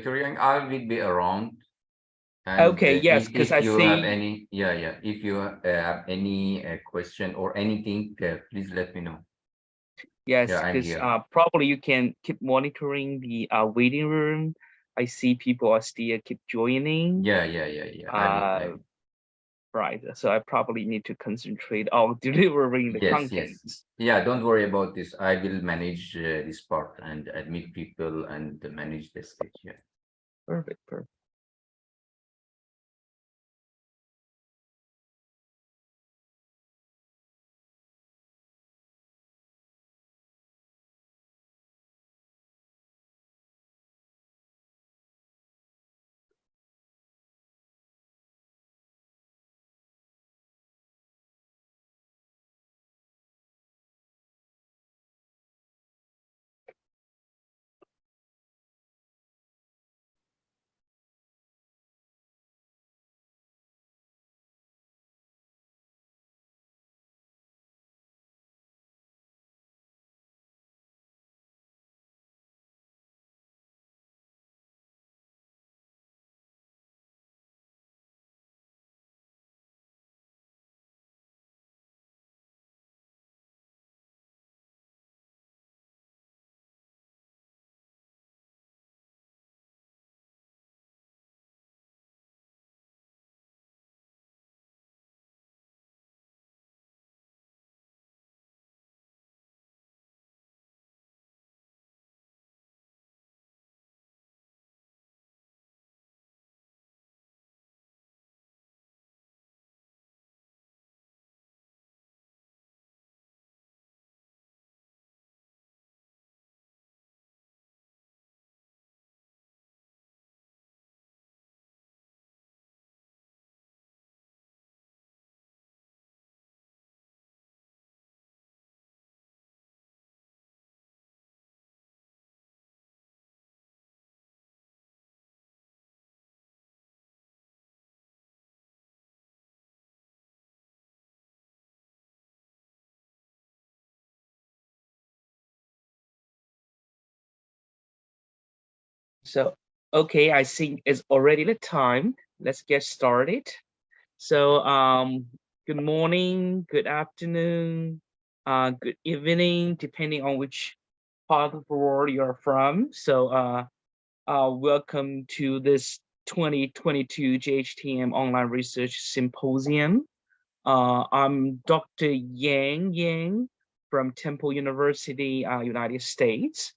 Dr. Yang, I will be around. And Okay, yes, because if I you have see. any, yeah, if you have any question or anything, please let me know. Yeah, Yes, I'm because here. probably you can keep monitoring the waiting room. I see people are still keep joining. Yeah. I will. Right. So I probably need to concentrate on delivering the Yes. contents. Yeah, don't worry about this. I will manage this part and admit people and manage the stage. Yeah. Perfect. Perfect. So, okay, I think it's already the time. Let's get started. So, good morning, good afternoon, good evening, depending on which part of the world you're from. So, welcome to this 2022 JHTM Online Research Symposium. I'm Dr. Yang from Temple University, United States.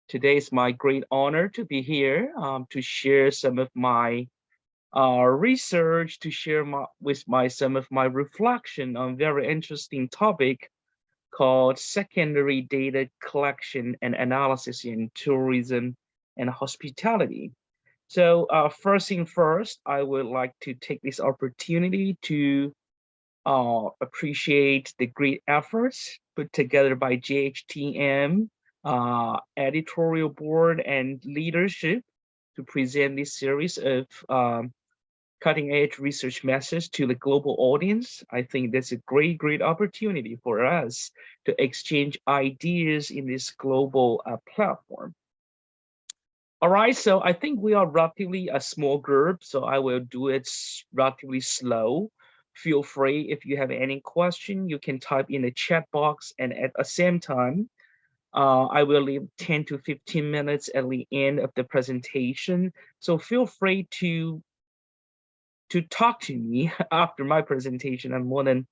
Today is my great honor to be here to share some of my research, to share some of my reflection on very interesting topic called secondary data collection and analysis in tourism and hospitality. So first thing first, I would like to take this opportunity to appreciate the great efforts put together by JHTM editorial board and leadership to present this series of cutting edge research methods to the global audience. I think that's a great opportunity for us to exchange ideas in this global platform. All right, so I think we are relatively a small group, so I will do it relatively slow. Feel free if you have any question, you can type in the chat box, and at the same time, I will leave 10 to 15 minutes at the end of the presentation. So feel free to talk to me after my presentation. I'm more than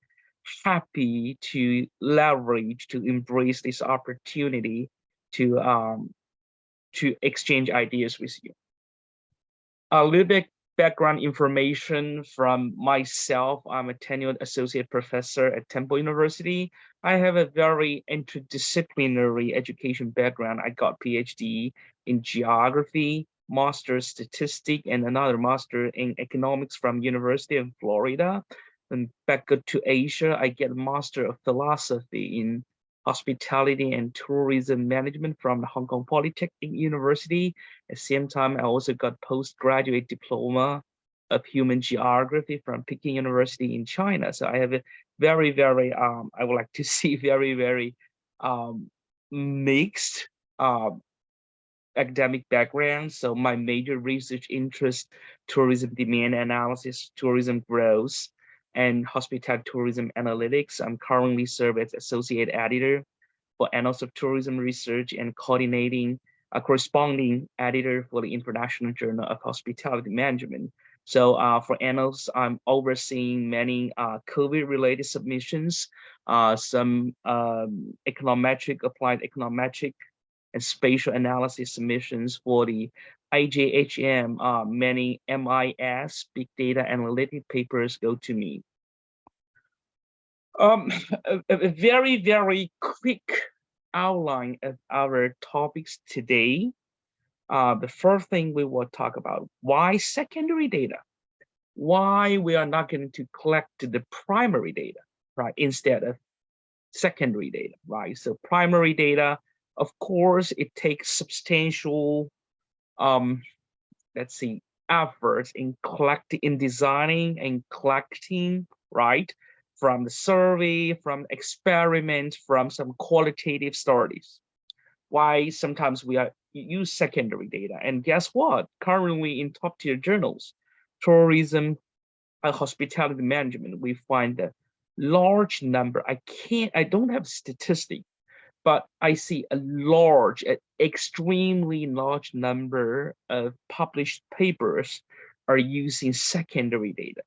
happy to leverage, to embrace this opportunity to exchange ideas with you. A little bit background information from myself. I'm a tenured associate professor at Temple University. I have a very interdisciplinary education background. I got PhD in geography, master statistics, and another master in economics from University of Florida. And back to Asia, I get a master of philosophy in hospitality and tourism management from the Hong Kong Polytechnic University. At the same time, I also got postgraduate diploma of human geography from Peking University in China. So I have a very, I would like to see very, very mixed academic background. So my major research interest, tourism demand analysis, tourism growth, and hospitality tourism analytics. I'm currently serve as associate editor for Annals of Tourism Research and coordinating a corresponding editor for the International Journal of Hospitality Management. So for Annals, I'm overseeing many COVID-related submissions, some econometric, applied econometric and spatial analysis submissions for the IJHM, many MIS, big data analytic papers go to me. A very, very quick outline of our topics today. The first thing we will talk about, why secondary data? Why we are not going to collect the primary data, right, instead of secondary data, right? So primary data, of course, it takes substantial, let's see, efforts in collecting, in designing and collecting, right? From the survey, from experiments, from some qualitative studies. Why sometimes we use secondary data. And guess what? Currently in top tier journals, tourism and hospitality management, we find a large number. I don't have statistics, but I see a large, extremely large number of published papers are using secondary data.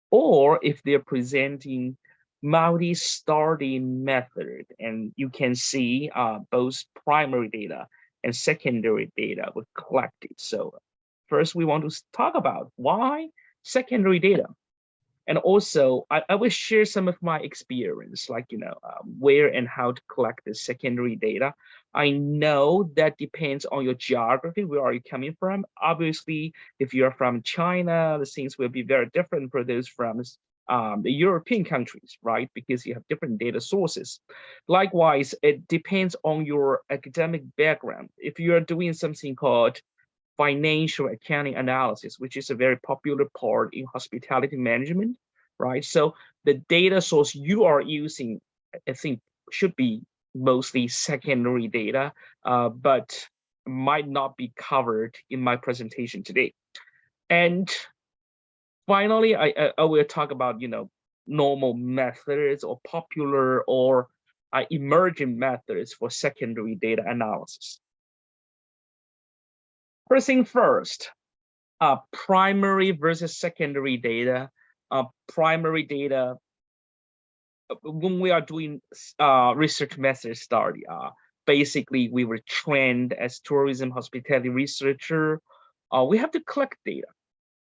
Or if they're presenting multi-study method, and you can see both primary data and secondary data were collected. So first we want to talk about why secondary data. And also, I will share some of my experience, like, where and how to collect the secondary data. I know that depends on your geography, where are you coming from? Obviously, if you're from China, the things will be very different for those from the European countries, right? Because you have different data sources. Likewise, it depends on your academic background. If you are doing something called financial accounting analysis, which is a very popular part in hospitality management, right? So the data source you are using, I think, should be mostly secondary data, but might not be covered in my presentation today. And finally, I will talk about, normal methods or popular or emerging methods for secondary data analysis. First thing first, primary versus secondary data. Primary data, when we are doing research method study, basically we were trained as tourism hospitality researcher. We have to collect data.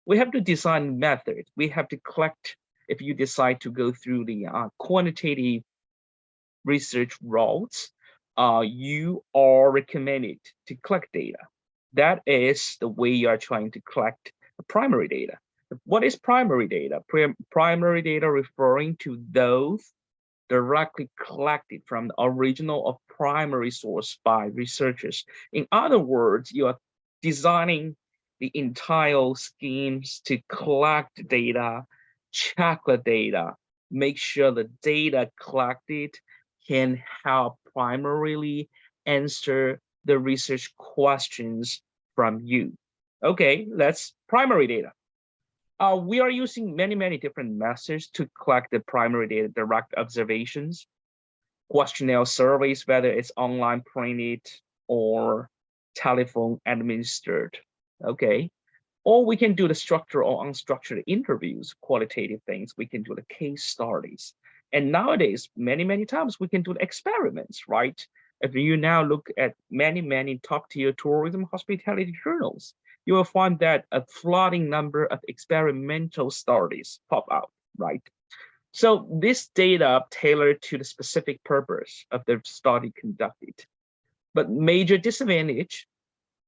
We have to design methods. We have to collect, if you decide to go through the quantitative research routes, you are recommended to collect data. That is the way you are trying to collect the primary data. What is primary data? Primary data referring to those directly collected from the original or primary source by researchers. In other words, you are designing the entire schemes to collect data, check the data, make sure the data collected can help primarily answer the research questions from you. Okay, that's primary data. We are using many different methods to collect the primary data, direct observations, questionnaire surveys, whether it's online printed or telephone administered, okay? Or we can do the structured or unstructured interviews, qualitative things. We can do the case studies. And nowadays, many times we can do the experiments, right? If you now look at many top tier tourism hospitality journals, you will find that a flooding number of experimental studies pop out, right? So this data tailored to the specific purpose of the study conducted. But major disadvantage,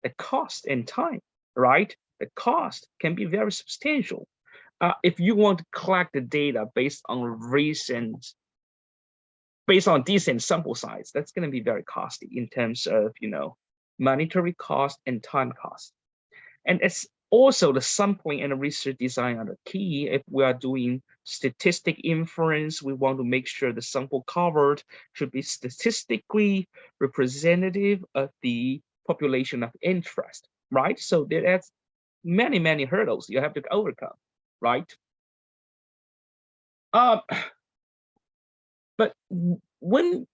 the cost and time, right? The cost can be very substantial. If you want to collect the data based on decent sample size, that's going to be very costly in terms of, monetary cost and time cost. And it's also the sampling and the research design are the key. If we are doing statistic inference, we want to make sure the sample covered should be statistically representative of the population of interest, right? So there's many hurdles you have to overcome, right? Um, but when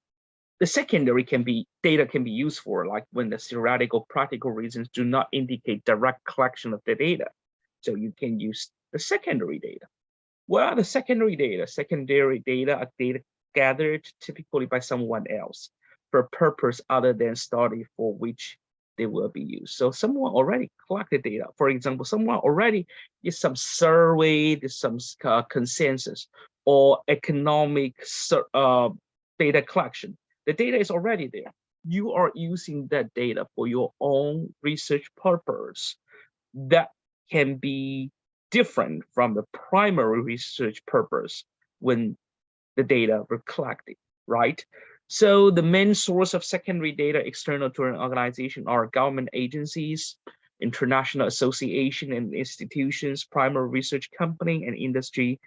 the secondary data can be used for, like when the theoretical practical reasons do not indicate direct collection of the data. So you can use the secondary data. What are the secondary data? Secondary data are data gathered typically by someone else for a purpose other than study for which they will be used. So someone already collected data. For example, someone already did some survey, did some consensus or economic data collection. The data is already there. You are using that data for your own research purpose. That can be different from the primary research purpose when the data were collected, right? So the main source of secondary data external to an organization are government agencies, international association and institutions, primary research company, and industry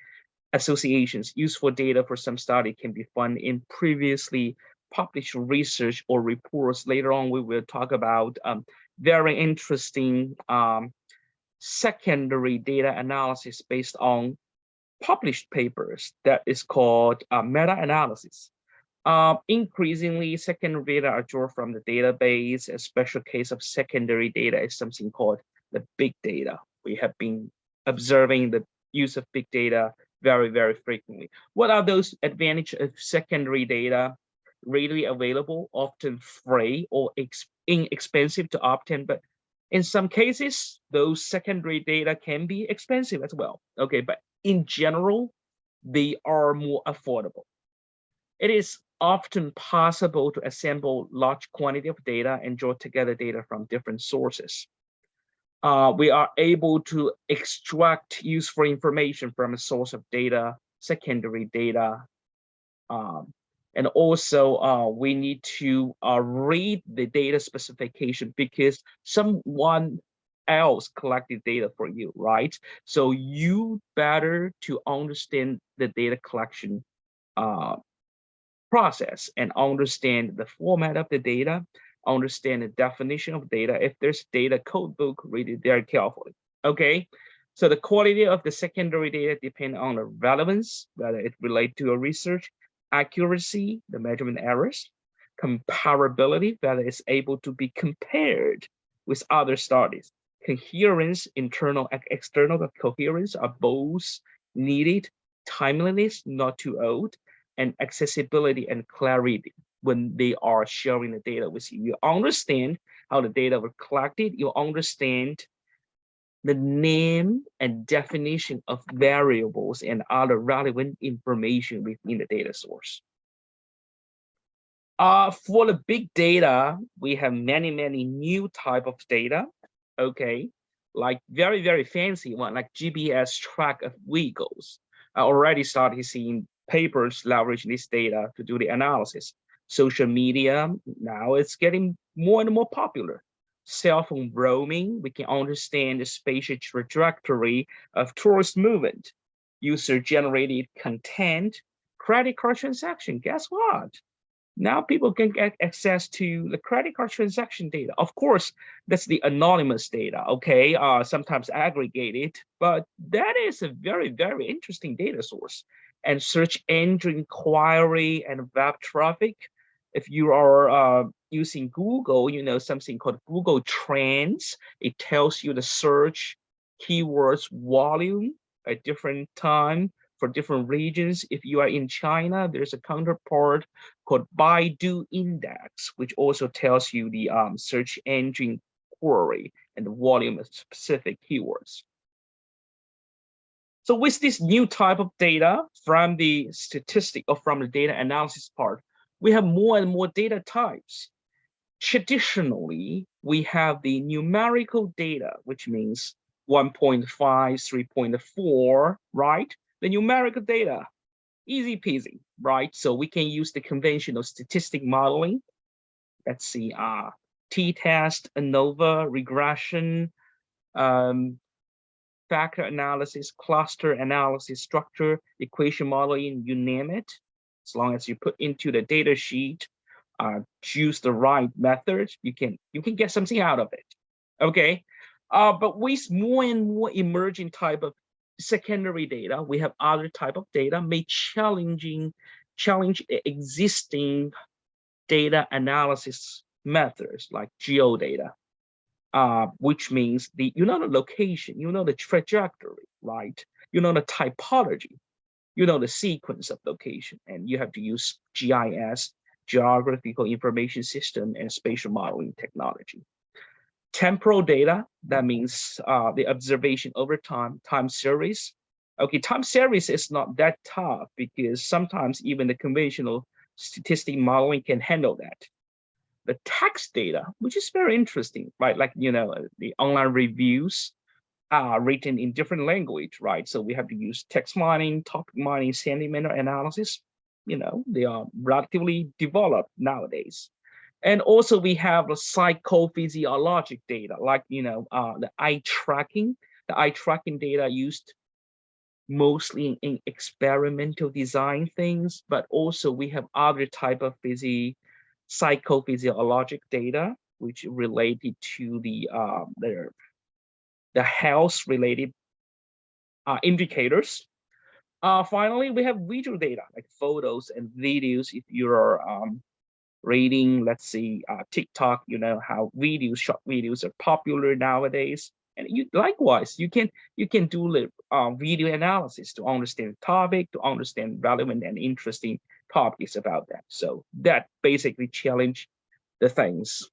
associations. Useful data for some study can be found in previously published research or reports. Later on, we will talk about very interesting secondary data analysis based on published papers that is called meta-analysis. Increasingly, secondary data are drawn from the database. A special case of secondary data is something called the big data. We have been observing the use of big data very frequently. What are those advantages of secondary data? Readily available, often free or inexpensive to obtain, but in some cases, those secondary data can be expensive as well. Okay, but in general, they are more affordable. It is often possible to assemble large quantity of data and draw together data from different sources. We are able to extract useful information from a source of data, secondary data, and also we need to read the data specification because someone else collected data for you, right? So you better to understand the data collection process and understand the format of the data, understand the definition of data. If there's data code book, read it very carefully. Okay. So the quality of the secondary data depend on the relevance, whether it relate to a research, accuracy, the measurement errors, comparability, whether it's able to be compared with other studies, coherence, internal and external coherence are both needed, timeliness, not too old, and accessibility and clarity when they are sharing the data with you. You understand how the data were collected, you understand the name and definition of variables and other relevant information within the data source. For the big data, we have many new type of data, okay? Like very fancy one, like GPS track of vehicles. I already started seeing papers leverage this data to do the analysis. Social media, now it's getting more and more popular. Cell phone roaming, we can understand the spatial trajectory of tourist movement. User-generated content, credit card transaction, guess what? Now people can get access to the credit card transaction data. Of course, that's the anonymous data, okay? Sometimes aggregated, but that is a very interesting data source. And search engine query and web traffic. If you are using Google, you know something called Google Trends. It tells you the search keywords volume at different time for different regions. If you are in China, there's a counterpart called Baidu Index, which also tells you the search engine query and the volume of specific keywords. So with this new type of data from the statistic or from the data analysis part, we have more and more data types. Traditionally, we have the numerical data, which means 1.5, 3.4, right? The numerical data, easy peasy, right? So we can use the conventional statistic modeling. Let's see, t-test, ANOVA, regression, factor analysis, cluster analysis, structure, equation modeling, you name it. As long as you put into the data sheet, choose the right method, you can get something out of it. Okay, but with more and more emerging type of secondary data, we have other type of data may challenge existing data analysis methods like geodata, which means the the location, the trajectory, right? The typology, the sequence of location, and you have to use GIS, geographical information system, and spatial modeling technology. Temporal data, that means the observation over time series. Okay, time series is not that tough because sometimes even the conventional statistic modeling can handle that. The text data, which is very interesting, right? Like, the online reviews are written in different language, right? So we have to use text mining, topic mining, sentiment analysis. They are relatively developed nowadays. And also we have the psychophysiologic data, like, the eye tracking. The eye tracking data used mostly in experimental design things, but also we have other type of psychophysiologic data, which related to the health related indicators. Finally, we have visual data like photos and videos. If you're reading, let's see, TikTok, how short videos are popular nowadays. And likewise, you can do the video analysis to understand the topic, to understand relevant and interesting topics about that. So that basically challenge the things.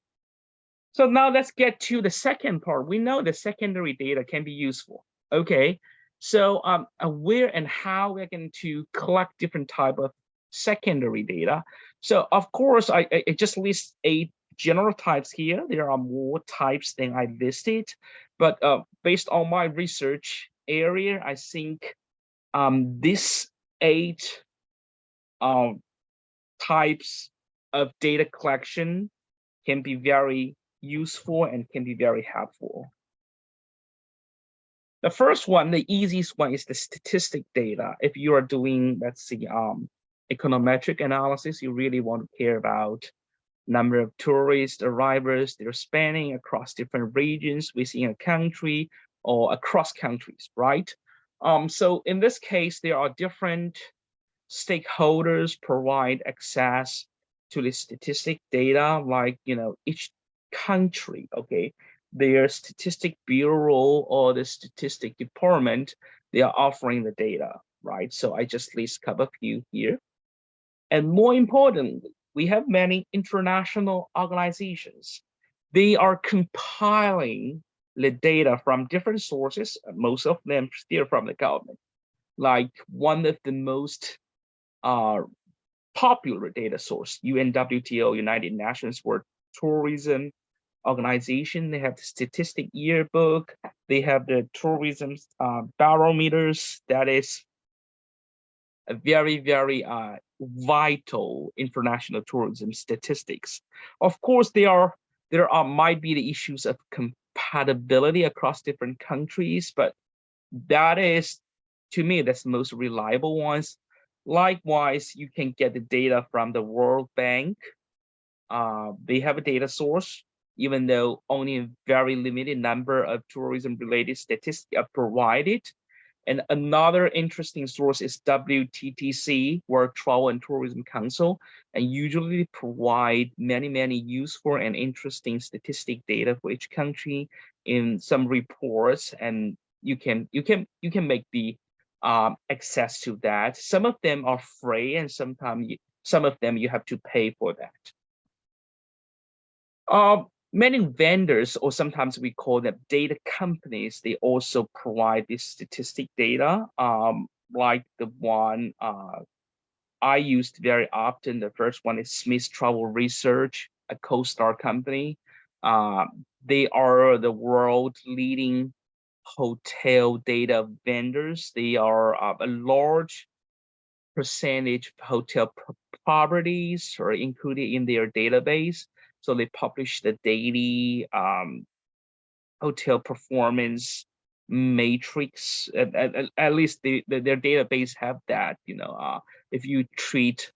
So now let's get to the second part. We know the secondary data can be useful. Okay, so where and how we're going to collect different type of secondary data. So of course, I just list 8 general types here. There are more types than I listed, but based on my research area, I think these 8 types of data collection can be very useful and can be very helpful. The first one, the easiest one, is the statistic data. If you are doing, let's see, econometric analysis, you really want to care about number of tourist arrivals, they're spanning across different regions within a country or across countries, right? So in this case, there are different stakeholders provide access to the statistic data, like, each country, okay, their statistic bureau or the statistic department, they are offering the data, right? So I just list a couple of few here. And more importantly, we have many international organizations. They are compiling the data from different sources, most of them still from the government. Like one of the most popular data source, UNWTO, United Nations World Tourism Organization. They have the statistic yearbook. They have the tourism barometers. That is a very, very vital international tourism statistics. Of course, there might be the issues of compatibility across different countries, but that is, to me, that's the most reliable ones. Likewise, you can get the data from the World Bank. They have a data source, even though only a very limited number of tourism-related statistics are provided. And another interesting source is WTTC, World Travel and Tourism Council, and usually provide many, many useful and interesting statistic data for each country in some reports, and you can make the access to that. Some of them are free, and sometimes some of them you have to pay for that. Many vendors, or sometimes we call them data companies, they also provide this statistic data, like the one I used very often. The first one is Smith Travel Research, a co-star company. They are the world leading hotel data vendors. They are a large percentage of hotel properties are included in their database. So they publish the daily hotel performance matrix. At least their database have that. If you treat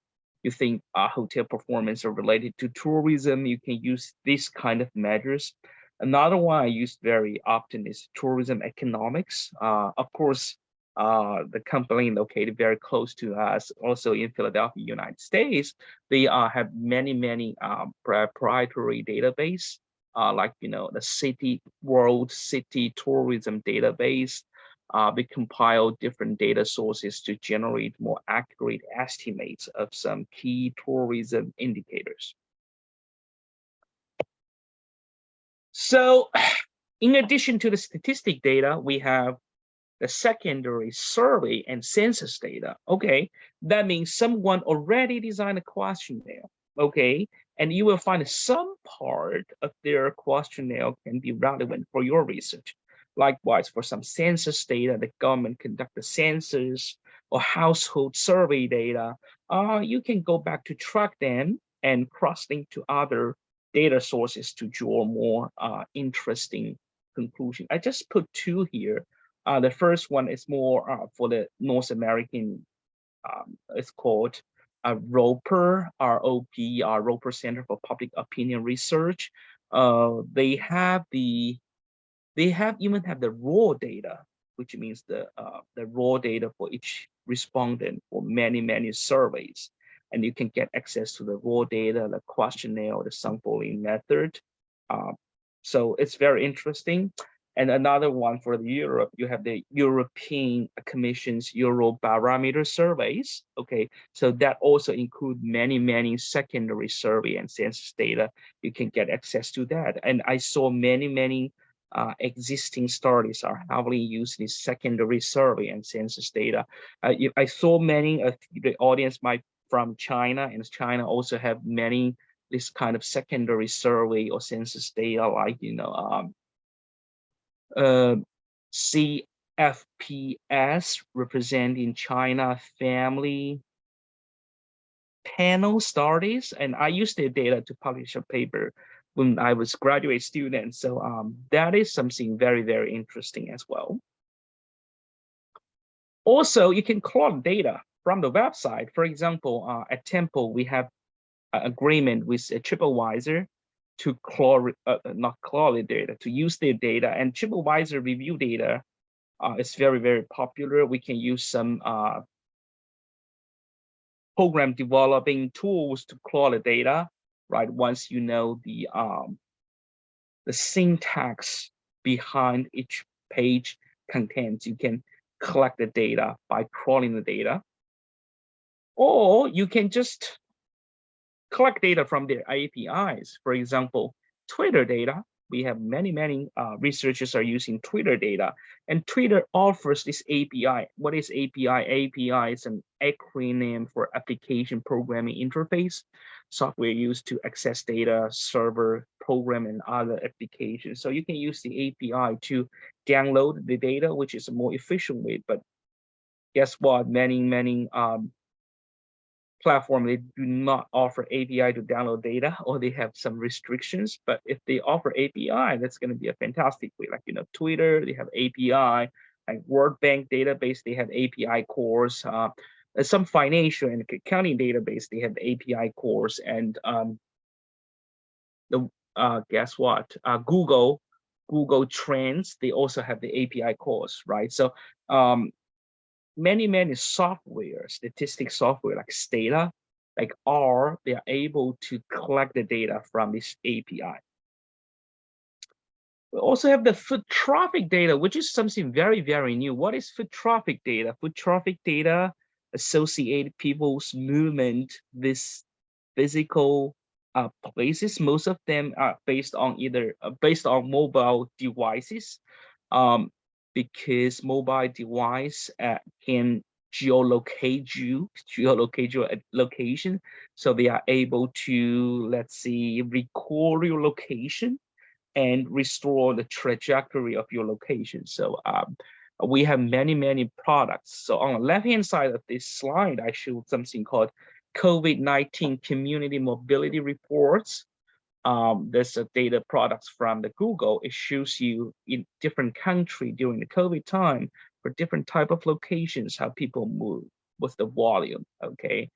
you think hotel performance are related to tourism, you can use this kind of measures. Another one I use very often is tourism economics. Of course, the company located very close to us, also in Philadelphia, United States, they have many proprietary database, like the City World City Tourism Database. We compile different data sources to generate more accurate estimates of some key tourism indicators. So, in addition to the statistic data, we have the secondary survey and census data. Okay, that means someone already designed a questionnaire. Okay, and you will find some part of their questionnaire can be relevant for your research. Likewise, for some census data, the government conduct the census or household survey data, you can go back to track them and cross-link to other data sources to draw more interesting conclusion. I just put two here. The first one is more for the North American. It's called ROPER, R-O-P, ROPER Center for Public Opinion Research. They have even have the raw data, which means the raw data for each respondent for many surveys, and you can get access to the raw data, the questionnaire, the sampling method. Uh, so it's very interesting. And another one for Europe, you have the European Commission's Eurobarometer surveys. Okay, so that also include many secondary survey and census data. You can get access to that. And I saw many existing studies are heavily using secondary survey and census data. I saw many of the audience might from China, and China also have many this kind of secondary survey or census data, like CFPS representing China family panel studies, and I used their data to publish a paper when I was graduate student. So that is something very interesting as well. Also, you can clone data from the website. For example, at Temple, we have an agreement with a TripAdvisor to not clone data, to use their data, and TripAdvisor review data is very popular. We can use some program developing tools to crawl the data, right? Once you know the syntax behind each page contains, you can collect the data by crawling the data. Or you can just collect data from their APIs. For example, Twitter data. We have many researchers are using Twitter data, and Twitter offers this API. What is API? API is an acronym for Application Programming Interface, software used to access data, server, program, and other applications. So you can use the API to download the data, which is a more efficient way. But guess what? Many platform, they do not offer API to download data, or they have some restrictions. But if they offer API, that's going to be a fantastic way. Like Twitter, they have API. Like World Bank database, they have API cores. Some financial and accounting database, they have API cores. And guess what? Google Trends, they also have the API cores, right? So many software, statistics software like Stata, like R, they are able to collect the data from this API. We also have the foot traffic data, which is something very new. What is foot traffic data? Foot traffic data associate people's movement with physical places. Most of them are based on mobile devices, because mobile device can geolocate your location, so they are able to, let's see, record your location and restore the trajectory of your location. So we have many products. So on the left-hand side of this slide, I showed something called COVID-19 Community Mobility Reports. There's a data products from the Google. It shows you in different country during the COVID time for different type of locations, how people move. with the volume, okay,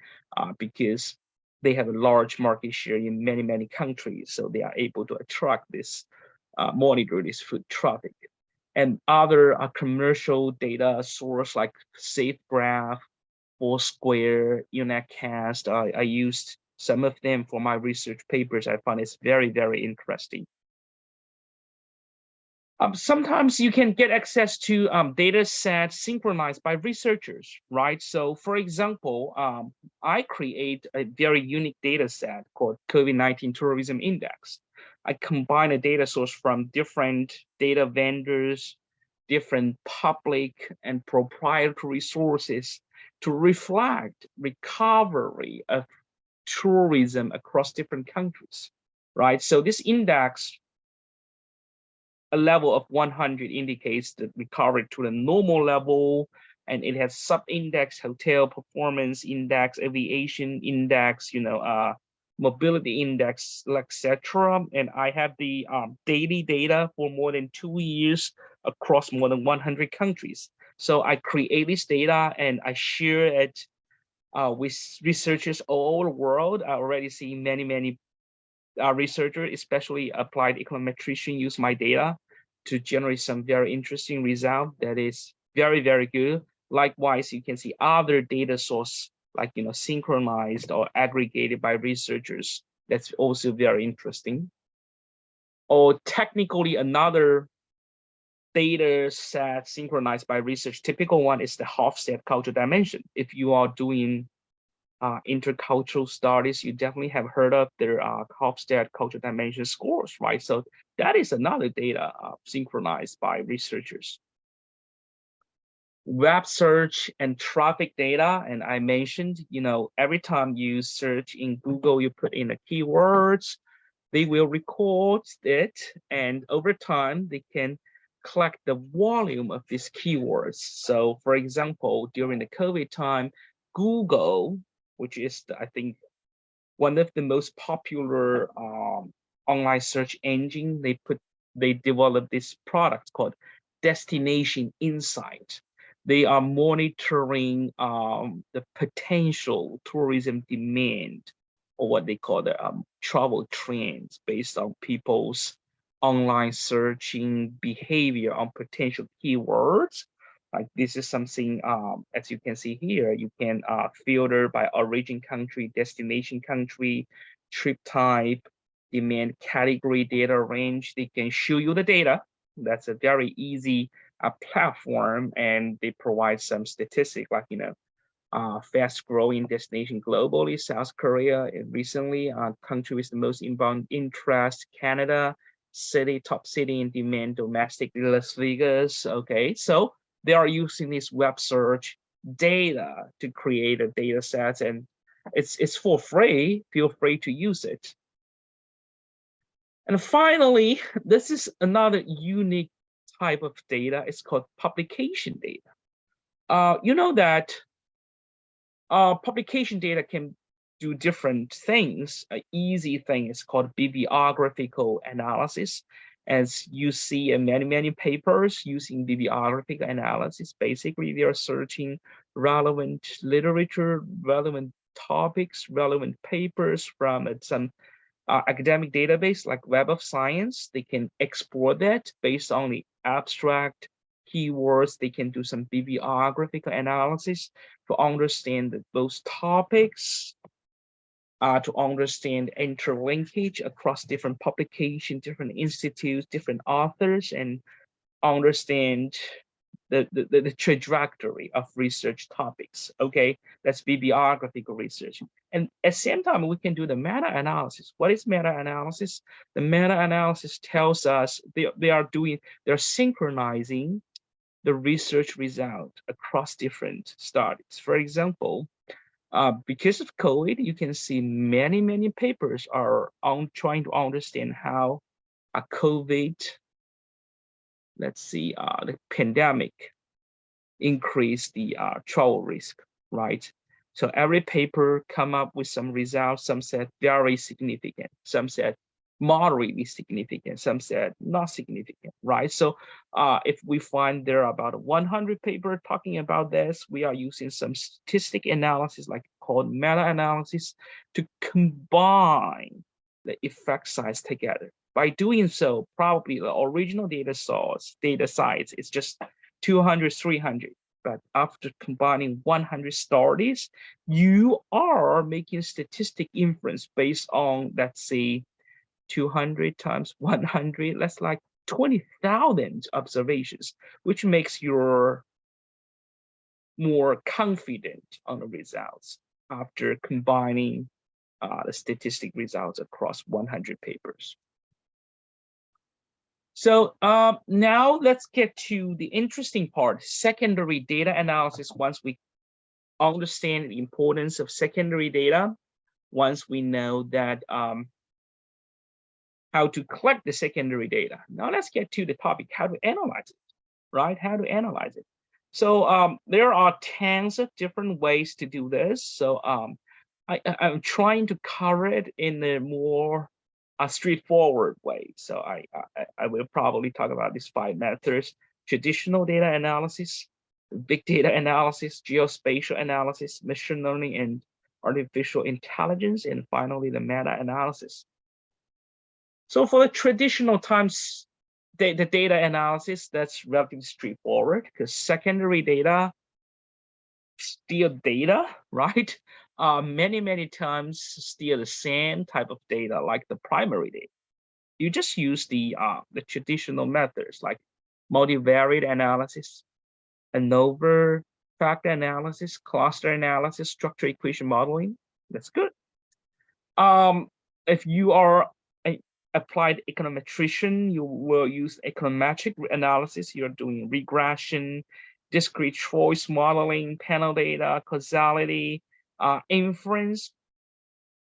because they have a large market share in many countries, so they are able to attract this, monitor this foot traffic. And other commercial data source like SafeGraph, Foursquare, Unicast, I used some of them for my research papers. I find it's very interesting. Sometimes you can get access to data sets synchronized by researchers, right? So for example, I create a very unique data set called COVID-19 Tourism Index. I combine a data source from different data vendors, different public and proprietary sources to reflect recovery of tourism across different countries, right? So this index, a level of 100 indicates the recovery to the normal level, and it has sub-index, hotel performance index, aviation index, mobility index, etc. And I have the daily data for more than 2 years across more than 100 countries. So I create this data and I share it with researchers all over the world. I already see many researchers, especially applied econometrician, use my data to generate some very interesting result that is very good. Likewise, you can see other data source like synchronized or aggregated by researchers. That's also very interesting. Or technically, another data set synchronized by research, typical one is the Hofstede cultural dimension. If you are doing intercultural studies, you definitely have heard of their Hofstede cultural dimension scores, right? So that is another data synchronized by researchers. Web search and traffic data, and I mentioned, every time you search in Google, you put in the keywords, they will record it, and over time, they can collect the volume of these keywords. So for example, during the COVID time, Google, which is, I think, one of the most popular online search engine, they developed this product called Destination Insight. They are monitoring the potential tourism demand, or what they call the travel trends, based on people's online searching behavior on potential keywords. Like this is something, as you can see here, you can filter by origin country, destination country, trip type, demand category, data range. They can show you the data. That's a very easy platform, and they provide some statistic like, fast growing destination globally, South Korea, and recently country with the most inbound interest, Canada, top city in demand, domestic, Las Vegas. Okay, so they are using this web search data to create a data set, and it's for free. Feel free to use it. And finally, this is another unique type of data. It's called publication data. You know that publication data can do different things. An easy thing is called bibliographical analysis. As you see in many papers using bibliographical analysis, basically they are searching relevant literature, relevant topics, relevant papers from some academic database like Web of Science. They can export that based on the abstract keywords. They can do some bibliographical analysis to understand those topics, to understand interlinkage across different publications, different institutes, different authors, and understand the trajectory of research topics. Okay, that's bibliographical research. And at the same time, we can do the meta-analysis. What is meta-analysis? The meta-analysis tells us they're synchronizing the research result across different studies. For example, because of COVID, you can see many papers are on trying to understand how a COVID, let's see, the pandemic increase the travel risk, right? So every paper come up with some results. Some said very significant. Some said moderately significant, some said not significant, right? So if we find there are about 100 papers talking about this, we are using some statistic analysis, like called meta-analysis, to combine the effect size together. By doing so, probably the original data size is just 200, 300. But after combining 100 studies, you are making statistic inference based on, let's say, 200 times 100, that's like 20,000 observations, which makes you more confident on the results after combining the statistic results across 100 papers. So now let's get to the interesting part, secondary data analysis. Once we understand the importance of secondary data, once we know that how to collect the secondary data. Now let's get to the topic, how to analyze it, right? How to analyze it. So there are tons of different ways to do this. So I'm trying to cover it in a more straightforward way. So I will probably talk about these 5 methods: traditional data analysis, big data analysis, geospatial analysis, machine learning and artificial intelligence, and finally the meta-analysis. So for the traditional times, the data analysis, that's relatively straightforward because secondary data still data, right? Many times still the same type of data like the primary data. You just use the traditional methods like multivariate analysis, ANOVA, factor analysis, cluster analysis, structure equation modeling. That's good. If you are a applied econometrician, you will use econometric analysis. You're doing regression, discrete choice modeling, panel data, causality, inference,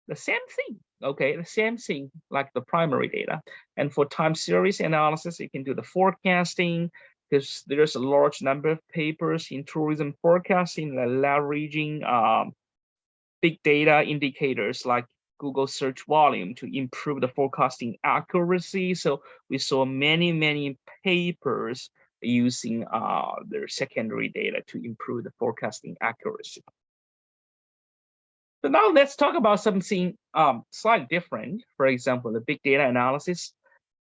the same thing. Okay, the same thing like the primary data. And for time series analysis, you can do the forecasting because there's a large number of papers in tourism forecasting that leveraging big data indicators like Google search volume to improve the forecasting accuracy. So we saw many papers using their secondary data to improve the forecasting accuracy. So now let's talk about something slightly different. For example, the big data analysis.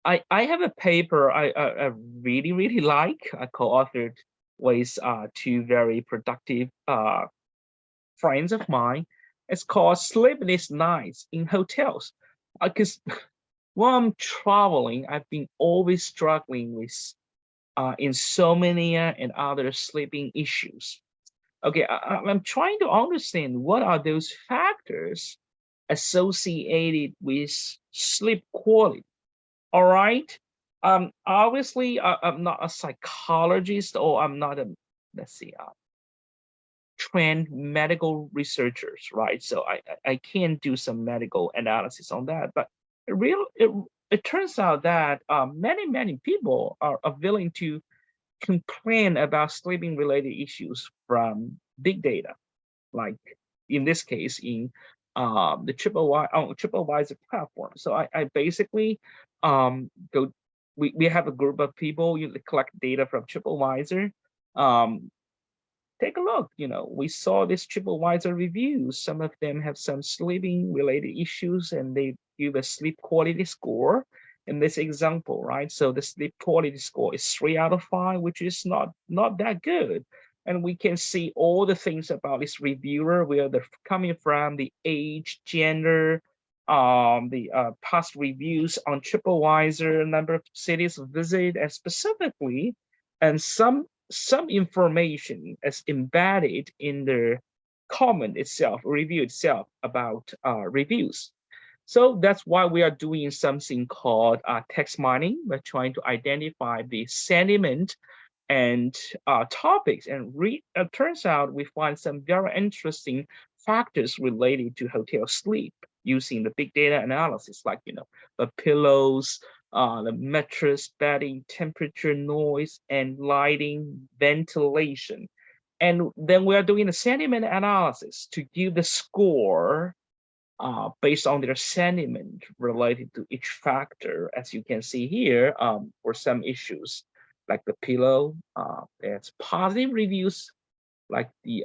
I have a paper I really like. I co-authored with 2 very productive friends of mine. It's called Sleepless Nights in Hotels. Because while I'm traveling, I've been always struggling with insomnia and other sleeping issues. Okay, I'm trying to understand what are those factors associated with sleep quality. All right. Obviously, I'm not a psychologist or I'm not a, let's see, trained medical researchers, right? So I can do some medical analysis on that. But it turns out that many people are willing to complain about sleeping related issues from big data, like in this case in the TripAdvisor platform. So I basically go. We have a group of people. You collect data from TripAdvisor. Take a look. We saw this TripAdvisor reviews. Some of them have some sleeping related issues, and they give a sleep quality score. In this example, right? So the sleep quality score is 3 out of 5, which is not that good. And we can see all the things about this reviewer, where they're coming from, the age, gender, the past reviews on TripAdvisor, number of cities visited, and specifically, and some information is embedded in the comment itself, review itself about reviews. So that's why we are doing something called text mining. We're trying to identify the sentiment and topics, and it turns out we find some very interesting factors related to hotel sleep using the big data analysis, like the pillows, the mattress, bedding, temperature, noise, and lighting, ventilation. And then we are doing a sentiment analysis to give the score based on their sentiment related to each factor, as you can see here, for some issues like the pillow, there's positive reviews like the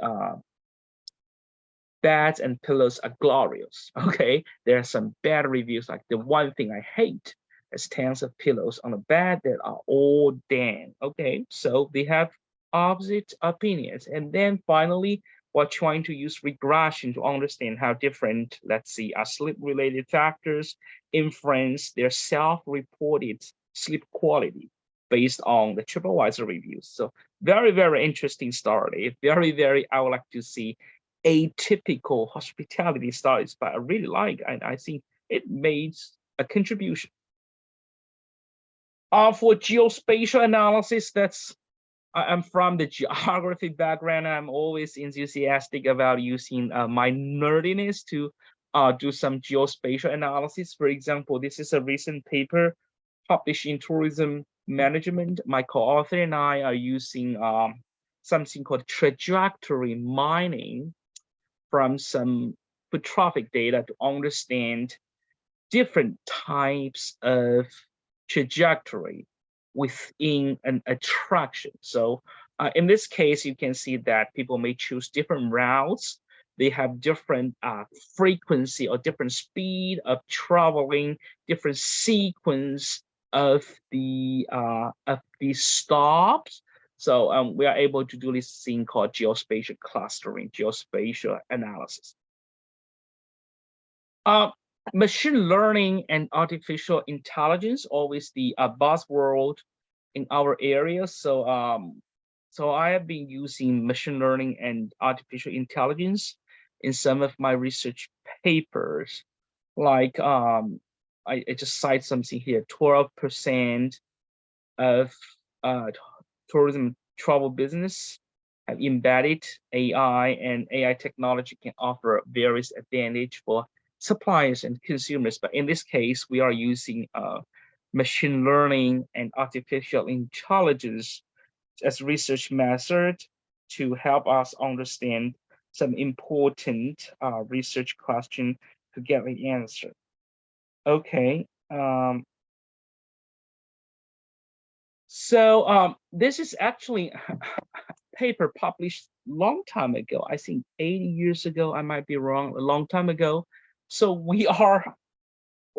beds and pillows are glorious. Okay, there are some bad reviews like the one thing I hate is tens of pillows on a bed that are all damn. Okay, so they have opposite opinions. And then finally, we're trying to use regression to understand how different, let's see, sleep-related factors influence their self-reported sleep quality based on the TripAdvisor reviews. So very, very interesting story. Very, I would like to see atypical hospitality styles, but I really like, and I think it made a contribution. For geospatial analysis, I'm from the geography background. I'm always enthusiastic about using my nerdiness to do some geospatial analysis. For example, this is a recent paper published in Tourism Management. My co-author and I are using something called trajectory mining from some foot traffic data to understand different types of trajectory within an attraction. So in this case, you can see that people may choose different routes. They have different frequency or different speed of traveling, different sequence of the stops. So we are able to do this thing called geospatial clustering, geospatial analysis. Machine learning and artificial intelligence, always the buzzword in our area. So I have been using machine learning and artificial intelligence in some of my research papers. Like I just cite something here: 12% of tourism travel business have embedded AI, and AI technology can offer various advantage for suppliers and consumers. But in this case, we are using machine learning and artificial intelligence as research method to help us understand some important research question to get the answer. Okay. So this is actually a paper published long time ago. I think 80 years ago. I might be wrong. A long time ago. So we are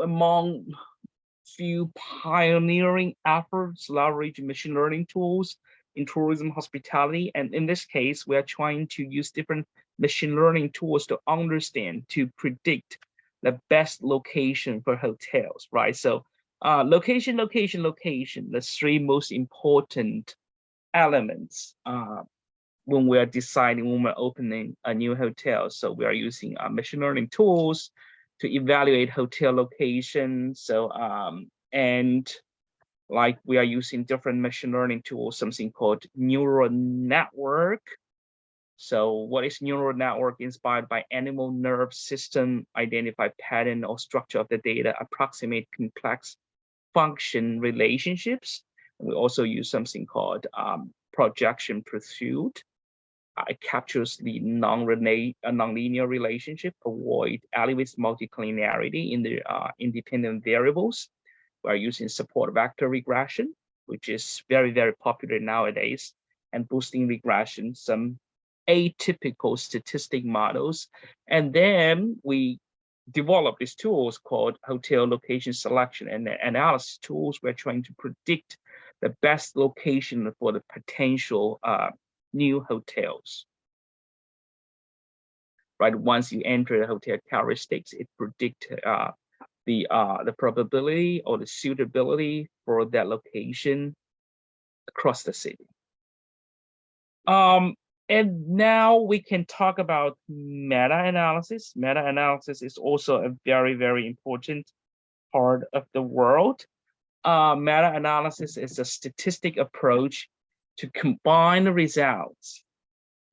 among few pioneering efforts leveraging machine learning tools in tourism hospitality. And in this case, we are trying to use different machine learning tools to understand, to predict the best location for hotels, right? So location, the three most important elements when we are deciding, when we're opening a new hotel. So we are using machine learning tools to evaluate hotel locations. So and like we are using different machine learning tools, something called neural network. So what is neural network? Inspired by animal nerve system, identify pattern or structure of the data, approximate complex function relationships. And we also use something called projection pursuit. It captures the nonlinear relationship, avoid elevates multicollinearity in the independent variables. We're using support vector regression, which is very popular nowadays, and boosting regression, some atypical statistic models. And then we develop these tools called hotel location selection and analysis tools. We're trying to predict the best location for the potential new hotels. Right, once you enter the hotel characteristics, it predicts the probability or the suitability for that location across the city. And now we can talk about meta-analysis. Meta-analysis is also a very important part of the world. Meta-analysis is a statistic approach to combine the results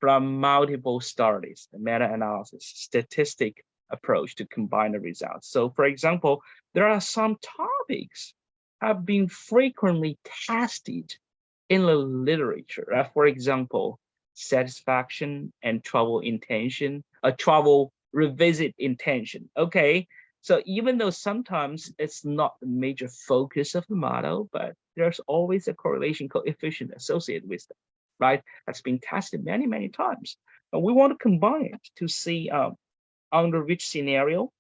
from multiple studies. The meta-analysis statistic approach to combine the results. So for example, there are some topics have been frequently tested in the literature. For example, satisfaction and travel intention, travel revisit intention. Okay, so even though sometimes it's not the major focus of the model, but there's always a correlation coefficient associated with it, right? That's been tested many, many times. And we want to combine it to see under which scenario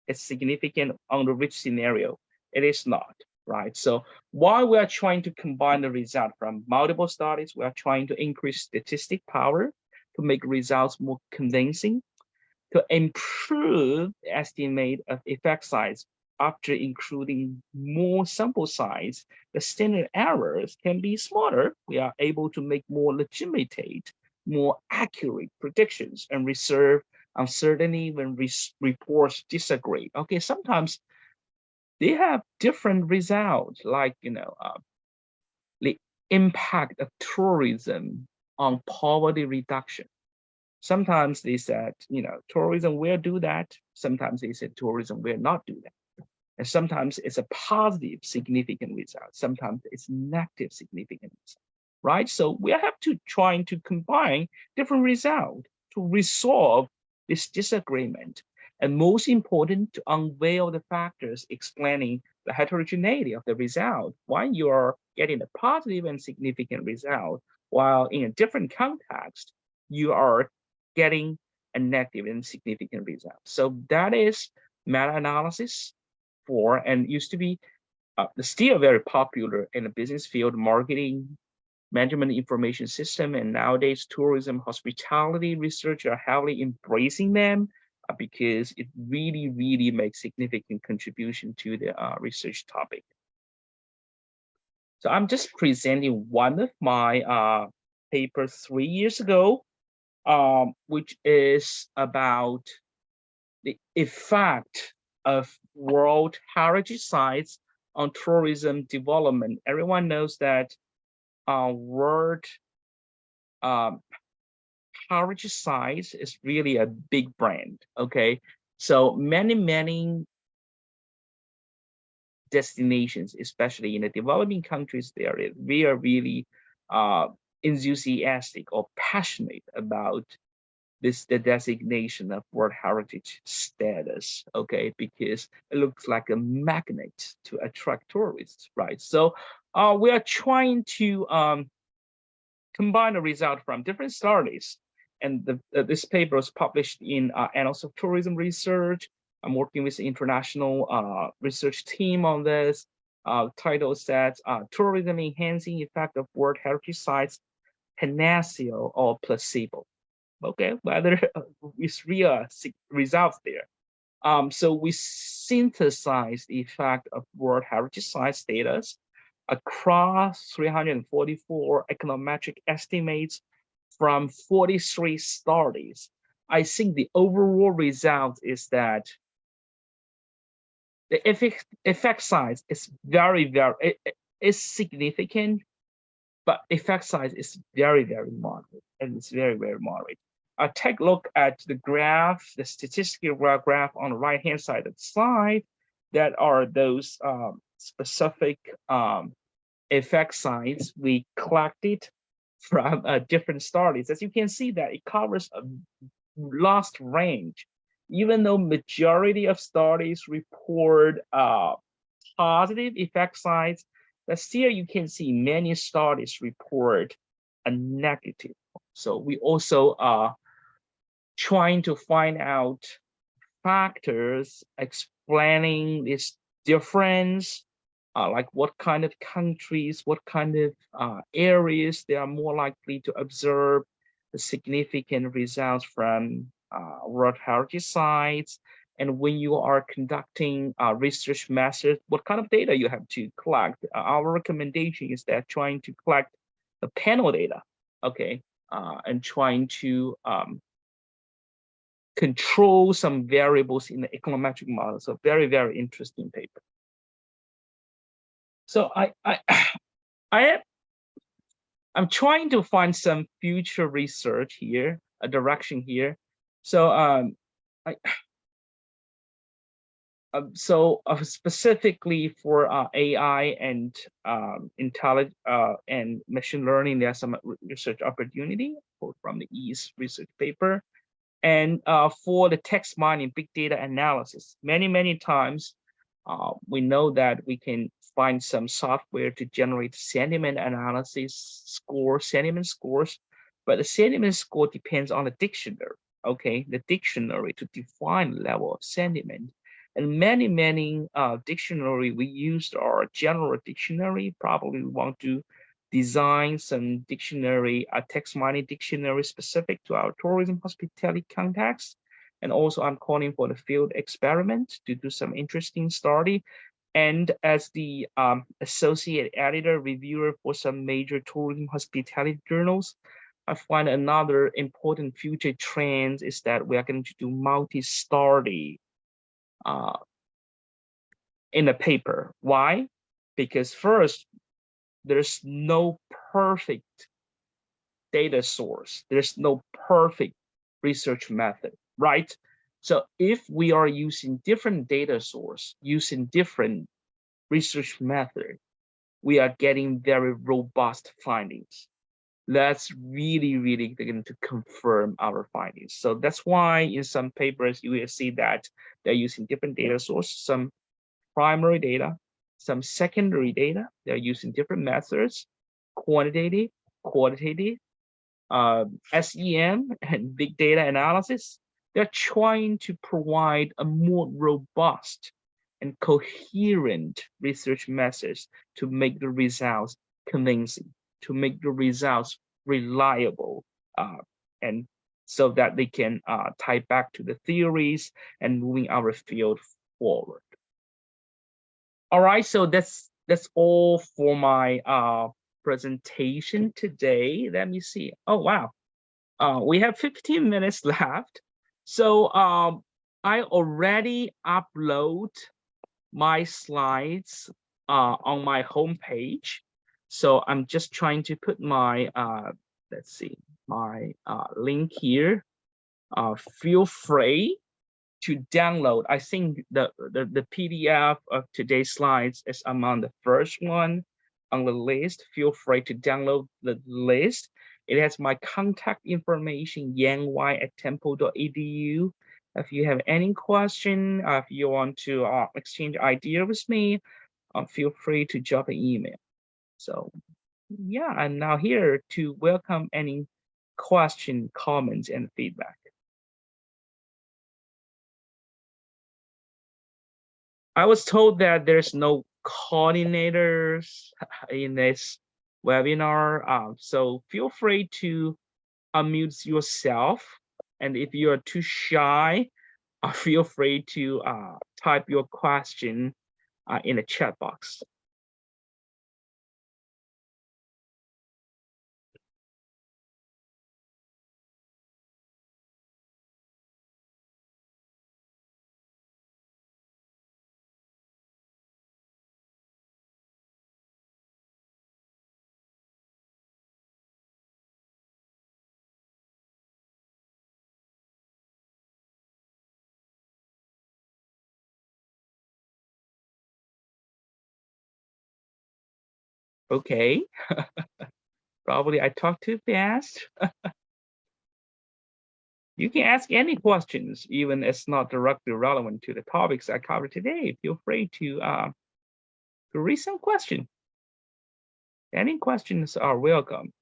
it's significant, under which scenario it is not, right? So while we are trying to combine the result from multiple studies, we are trying to increase statistic power to make results more convincing, to improve the estimate of effect size after including more sample size. The standard errors can be smaller. We are able to make more legitimate, more accurate predictions and reserve uncertainty when reports disagree. Okay, sometimes they have different results, like the impact of tourism on poverty reduction. Sometimes they said, tourism will do that. Sometimes they said tourism will not do that. And sometimes it's a positive significant result. Sometimes it's negative significant result, right? So we have to trying to combine different results to resolve this disagreement. And most important, to unveil the factors explaining the heterogeneity of the result. Why you are getting a positive and significant result, while in a different context, you are getting a negative and significant result. So that is meta-analysis for, and used to be still very popular in the business field, marketing, management information system, and nowadays tourism, hospitality research are heavily embracing them because it really, really makes significant contribution to the research topic. So I'm just presenting one of my papers 3 years ago, which is about the effect of World Heritage Sites on tourism development. Everyone knows that World Heritage Sites is really a big brand. Okay, so many destinations, especially in the developing countries, they are really enthusiastic or passionate about the designation of World Heritage status, okay, because it looks like a magnet to attract tourists, right? So we are trying to combine the result from different studies, and this paper was published in Annals of Tourism Research. I'm working with the international research team on this. Title says tourism enhancing effect of World Heritage Sites, panacea or placebo. Okay, whether it's real results there. So we synthesize the effect of World Heritage Site status across 344 econometric estimates from 43 studies. I think the overall result is that the effect size is it's significant, but effect size is very moderate, and it's very moderate. Take a look at the graph, the statistical graph on the right-hand side of the slide. That are those specific effect size we collected from different studies. As you can see, that it covers a vast range. Even though majority of studies report positive effect size, but still you can see many studies report a negative. So we also are trying to find out factors explaining this difference, like what kind of countries, what kind of areas they are more likely to observe the significant results from World Heritage Sites. And when you are conducting research methods, what kind of data you have to collect? Our recommendation is that trying to collect the panel data, okay, and trying to control some variables in the econometric model. So very interesting paper. So I'm trying to find some future research here, a direction here. So specifically for AI and intelligence and machine learning, there's some research opportunity from the East research paper. And for the text mining, big data analysis, many times we know that we can find some software to generate sentiment analysis score, sentiment scores, but the sentiment score depends on the dictionary. Okay, the dictionary to define the level of sentiment. And many dictionary we used are general dictionary. Probably we want to design some dictionary, a text mining dictionary specific to our tourism hospitality context. And also I'm calling for the field experiment to do some interesting study. And as the associate editor reviewer for some major tourism hospitality journals, I find another important future trend is that we are going to do multi-study in a paper. Why? Because first, there's no perfect data source. There's no perfect research method, right? So if we are using different data source, using different research method, we are getting very robust findings. That's really going to confirm our findings. So that's why in some papers you will see that they're using different data sources, some primary data, some secondary data. They're using different methods, quantitative, qualitative, SEM, and big data analysis. They're trying to provide a more robust and coherent research methods to make the results convincing, to make the results reliable, and so that they can tie back to the theories and moving our field forward. All right, so that's all for my presentation today. Let me see. Oh wow, we have 15 minutes left. So I already upload my slides on my homepage. So I'm just trying to put my let's see, my link here. Feel free to download. I think the PDF of today's slides is among the first one on the list. Feel free to download the list. It has my contact information, yanwy@temple.edu. If you have any question, if you want to exchange idea with me, feel free to drop an email. So yeah, I'm now here to welcome any question, comments, and feedback. I was told that there's no coordinators in this webinar, so feel free to unmute yourself. And if you are too shy, feel free to type your question in the chat box. Okay, probably I talked too fast. You can ask any questions, even if it's not directly relevant to the topics I covered today. Feel free to raise some question. Any questions are welcome.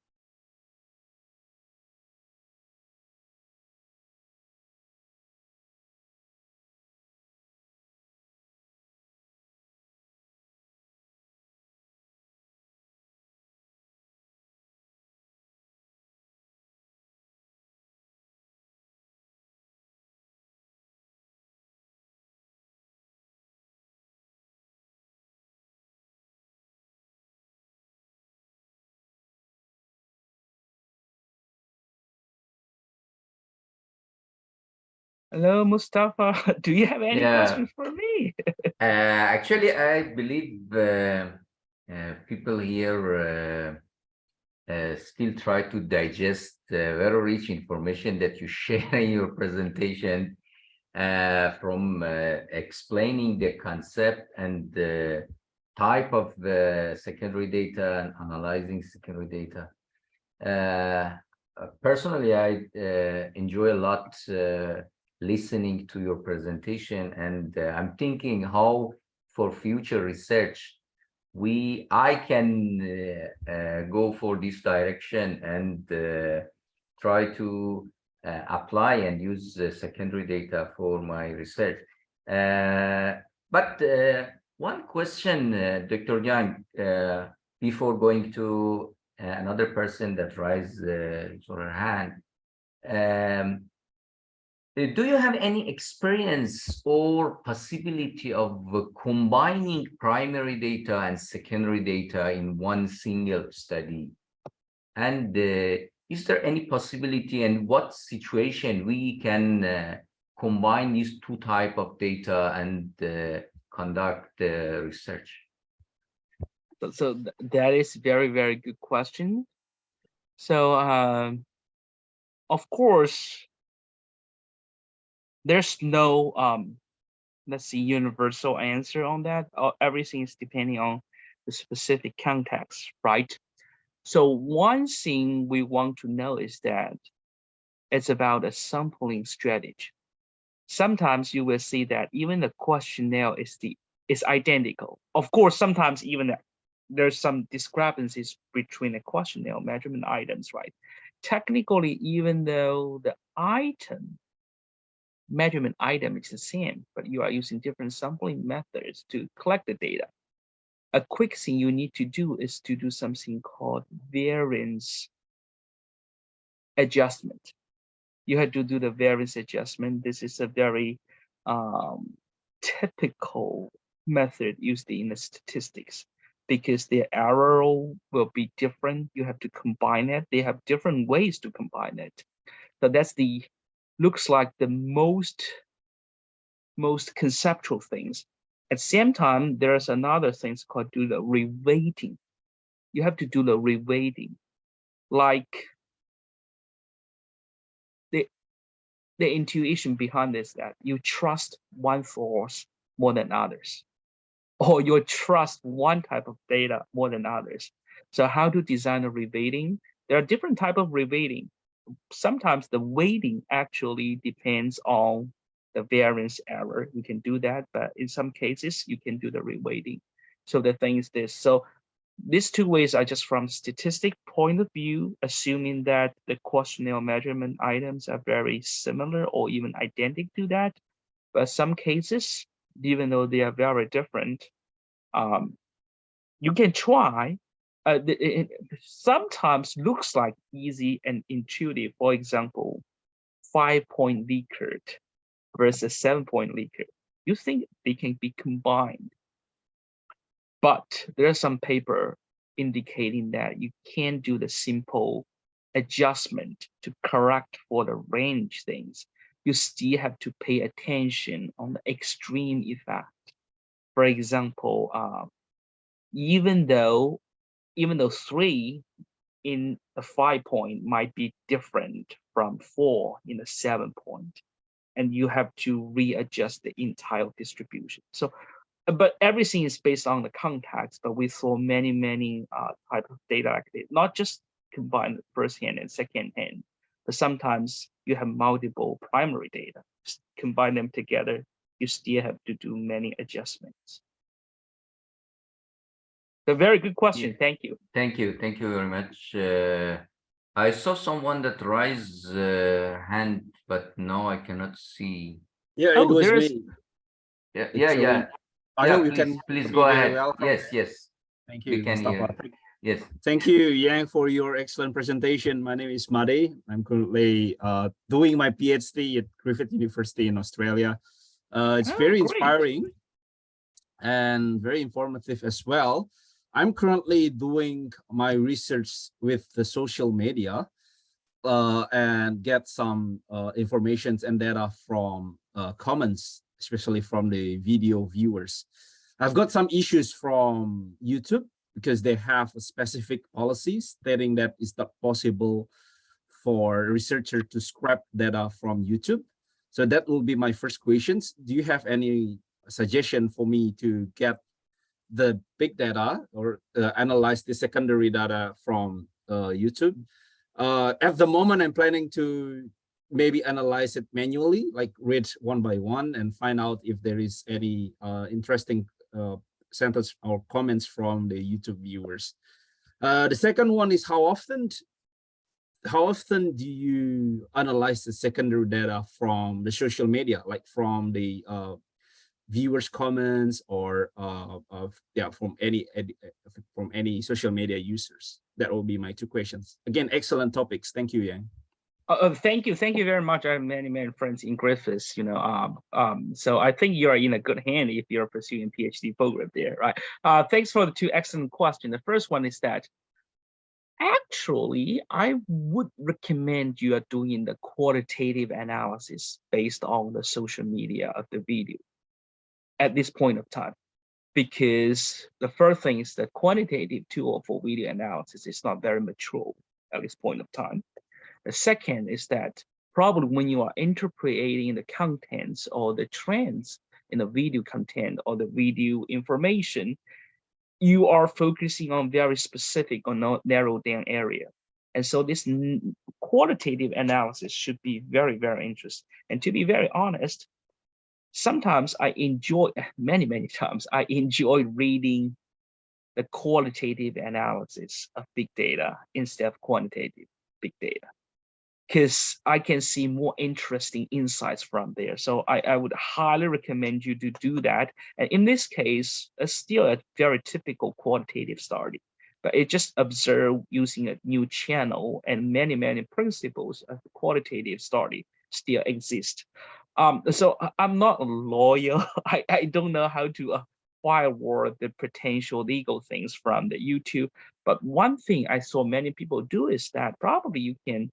Hello, Mustafa. Do you have any Yeah, questions for me? actually, I believe people here still try to digest very rich information that you share in your presentation, from explaining the concept and the type of the secondary data and analyzing secondary data. personally, I enjoy a lot listening to your presentation, and I'm thinking how for future research I can go for this direction and try to apply and use secondary data for my research. But one question, Dr. Yang, before going to another person that raised her hand. Um, do you have any experience or possibility of combining primary data and secondary data in one single study? And is there any possibility and what situation we can combine these two type of data and conduct research? So that is very, very good question. So of course, there's no let's see, universal answer on that. Everything is depending on the specific context, right? So one thing we want to know is that it's about a sampling strategy. Sometimes you will see that even the questionnaire is identical. Of course, sometimes even there's some discrepancies between the questionnaire measurement items, right? Technically, even though the measurement item is the same, but you are using different sampling methods to collect the data. A quick thing you need to do is to do something called variance adjustment. You have to do the variance adjustment. This is a very typical method used in the statistics because the error will be different. You have to combine it. They have different ways to combine it. So that's looks like the most conceptual things. At the same time, there's another thing called do the reweighting. You have to do the reweighting. Like the intuition behind this that you trust one source more than others, or you trust one type of data more than others. So how to design a reweighting? There are different type of reweighting. Sometimes the weighting actually depends on the variance error. You can do that, but in some cases you can do the reweighting. So the thing is this. So these two ways are just from statistic point of view, assuming that the questionnaire measurement items are very similar or even identical to that. But some cases, even though they are very different, you can try. It sometimes looks like easy and intuitive. For example, 5-point Likert versus 7-point Likert. You think they can be combined, but there's some paper indicating that you can't do the simple adjustment to correct for the range things. You still have to pay attention on the extreme effect. For example, even though 3 in a 5-point might be different from 4 in a 7-point, and you have to readjust the entire distribution. So but everything is based on the context, but we saw many type of data like this, not just combined first hand and second hand, but sometimes you have multiple primary data. Just combine them together, you still have to do many adjustments. A very good question. Yeah. Thank you. Thank you very much. I saw someone that raised hand, but now I cannot see. Yeah, it was me. Yeah. I hope you Please, can please hear go me very ahead. well. Yes. Thank We you, can Mustafa. hear. Yes. Thank you, Yang, for your excellent presentation. My name is Made. I'm currently doing my PhD at Griffith University in Australia. It's very Great. inspiring and very informative as well. I'm currently doing my research with the social media and get some information and data from comments, especially from the video viewers. I've got some issues from YouTube because they have a specific policy stating that it's not possible for a researcher to scrap data from YouTube. So that will be my first questions. Do you have any suggestion for me to get the big data or analyze the secondary data from YouTube? At the moment, I'm planning to maybe analyze it manually, like read one by one and find out if there is any interesting sentence or comments from the YouTube viewers. The second one is how often do you analyze the secondary data from the social media, like from the viewers' comments or from any social media users? That will be my two questions. Again, excellent topics. Thank you, Yang. Thank you very much. I have many friends in Griffiths, so I think you're in a good hand if you're pursuing a PhD program there, right? Thanks for the two excellent questions. The first one is that actually I would recommend you are doing the qualitative analysis based on the social media of the video at this point of time, because the first thing is the quantitative tool for video analysis is not very mature at this point of time. The second is that probably when you are interpreting the contents or the trends in the video content or the video information, you are focusing on very specific or narrowed down area. And so this qualitative analysis should be very interesting. And to be very honest, sometimes I enjoy, many times, I enjoy reading the qualitative analysis of big data instead of quantitative big data, because I can see more interesting insights from there. So I would highly recommend you to do that. And in this case, it's still a very typical qualitative study, but it just observe using a new channel, and many principles of qualitative study still exist. So I'm not a lawyer. I don't know how to firewall the potential legal things from the YouTube. But one thing I saw many people do is that probably you can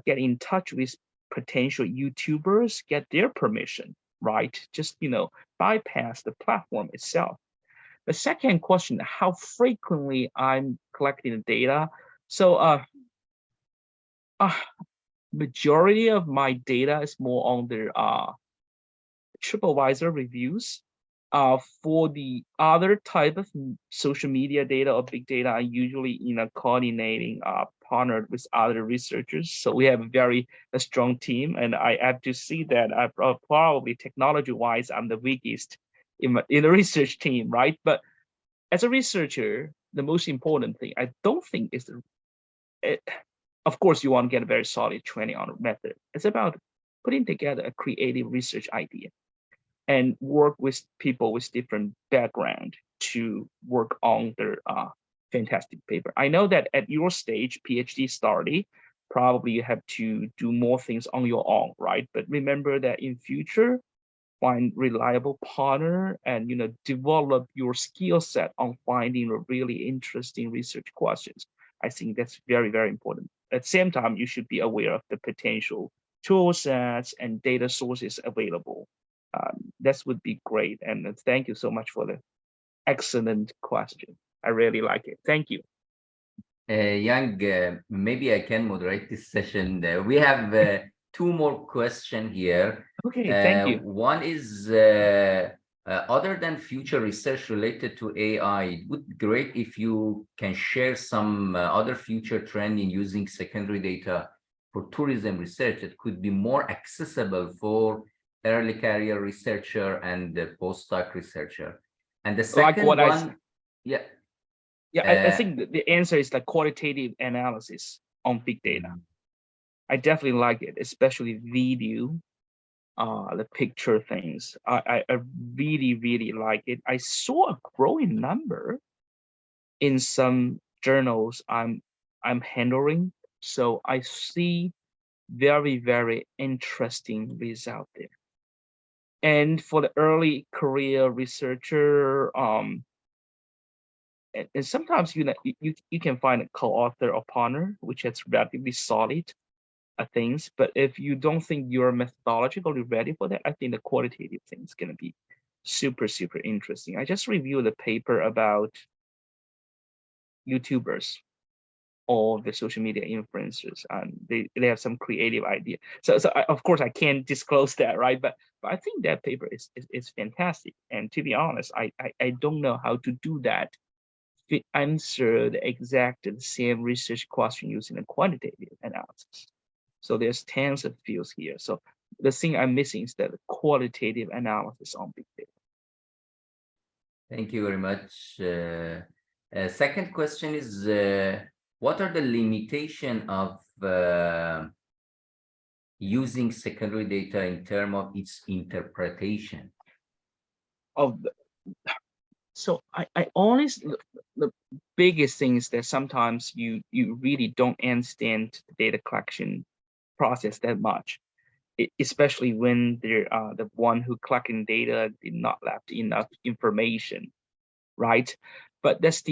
get in touch with potential YouTubers, get their permission, right? Just, bypass the platform itself. The second question, how frequently I'm collecting the data. So majority of my data is more on the TripAdvisor reviews. For the other type of social media data or big data, I usually in a coordinating partnered with other researchers. So we have a strong team, and I have to see that I probably technology-wise I'm the weakest in the research team, right? But as a researcher, the most important thing I don't think is of course you want to get a very solid training on a method. It's about putting together a creative research idea and work with people with different background to work on their fantastic paper. I know that at your stage, PhD study, probably you have to do more things on your own, right? But remember that in future, find reliable partner and develop your skill set on finding really interesting research questions. I think that's very important. At the same time, you should be aware of the potential tool sets and data sources available. That would be great. And thank you so much for the excellent question. I really like it. Thank you. Yang, maybe I can moderate this session. We have two more questions here. Okay, thank you. One is, other than future research related to AI, it would be great if you can share some other future trend in using secondary data for tourism research that could be more accessible for early career researcher and the postdoc researcher. And the second one, yeah, I think the answer is the qualitative analysis on big data. I definitely like it, especially video, the picture things. I really like it. I saw a growing number in some journals I'm handling, so I see very interesting results there. And for the early career researcher, and sometimes you can find a co-author or partner which has relatively solid things. But if you don't think you're methodologically ready for that, I think the qualitative thing is going to be super interesting. I just reviewed a paper about YouTubers or the social media influencers, and they have some creative idea. So of course I can't disclose that, right? But I think that paper is fantastic. And to be honest, I don't know how to do that answer the exact same research question using a quantitative analysis. So there's tens of fields here. So the thing I'm missing is that qualitative analysis on big data. Thank you very much. Second question is, what are the limitation of using secondary data in terms of its interpretation? So I honestly, the biggest thing is that sometimes you really don't understand the data collection process that much, especially when the one who collecting data did not left enough information, right? But that's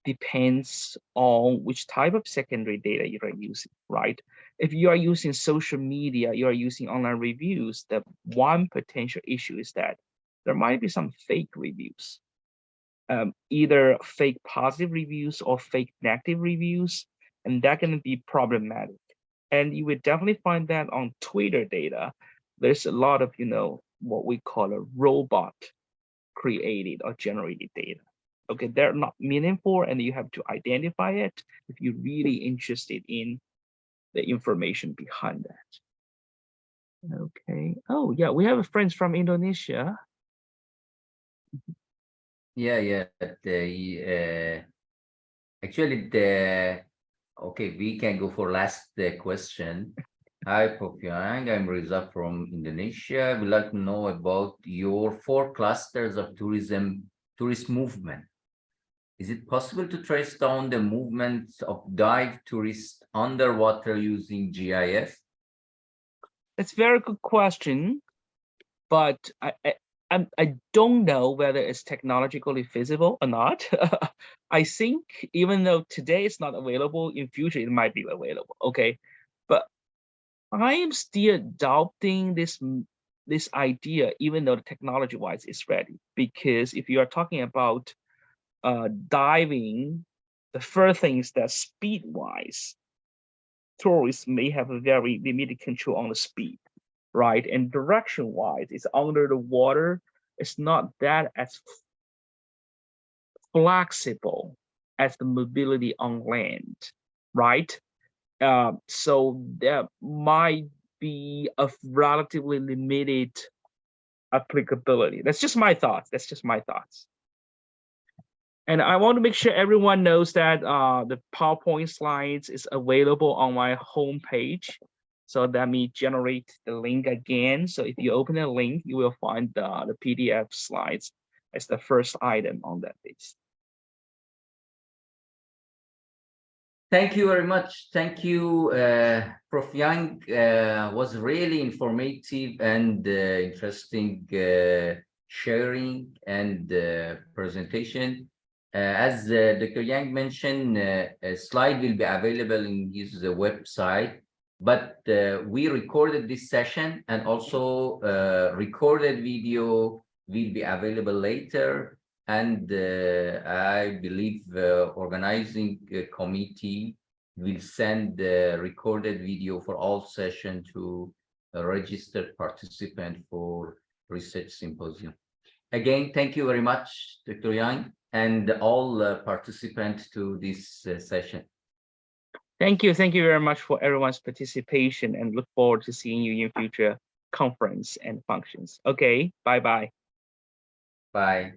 depends on which type of secondary data you are using, right? If you are using social media, you are using online reviews, the one potential issue is that there might be some fake reviews, either fake positive reviews or fake negative reviews, and that can be problematic. And you would definitely find that on Twitter data. There's a lot of, what we call a robot created or generated data. Okay, they're not meaningful, and you have to identify it if you're really interested in the information behind that. Okay. Oh yeah, we have friends from Indonesia. Yeah. Actually, okay, we can go for last question. Hi, Prof. Yang. I'm Riza from Indonesia. We'd like to know about your 4 clusters of tourist movement. Is it possible to trace down the movements of dive tourists underwater using GIS? It's a very good question, but I don't know whether it's technologically feasible or not. I think even though today it's not available, in future it might be available. Okay, but I am still doubting this idea, even though the technology-wise is ready. Because if you are talking about diving, the first thing is that speed-wise, tourists may have a very limited control on the speed, right? And direction-wise, it's under the water. It's not that as flexible as the mobility on land, right? So there might be a relatively limited applicability. That's just my thoughts. That's just my thoughts. And I want to make sure everyone knows that the PowerPoint slides is available on my homepage. So let me generate the link again. So if you open the link, you will find the PDF slides as the first item on that list. Thank you very much. Thank you, Prof. Yang. Was really informative and interesting sharing and presentation. As Dr. Yang mentioned, a slide will be available in his website, but we recorded this session, and also recorded video will be available later. And I believe organizing committee will send the recorded video for all session to a registered participant for research symposium. Again, thank you very much, Dr. Yang, and all participants to this session. Thank you very much for everyone's participation, and look forward to seeing you in future conference and functions. Okay, bye-bye. Bye.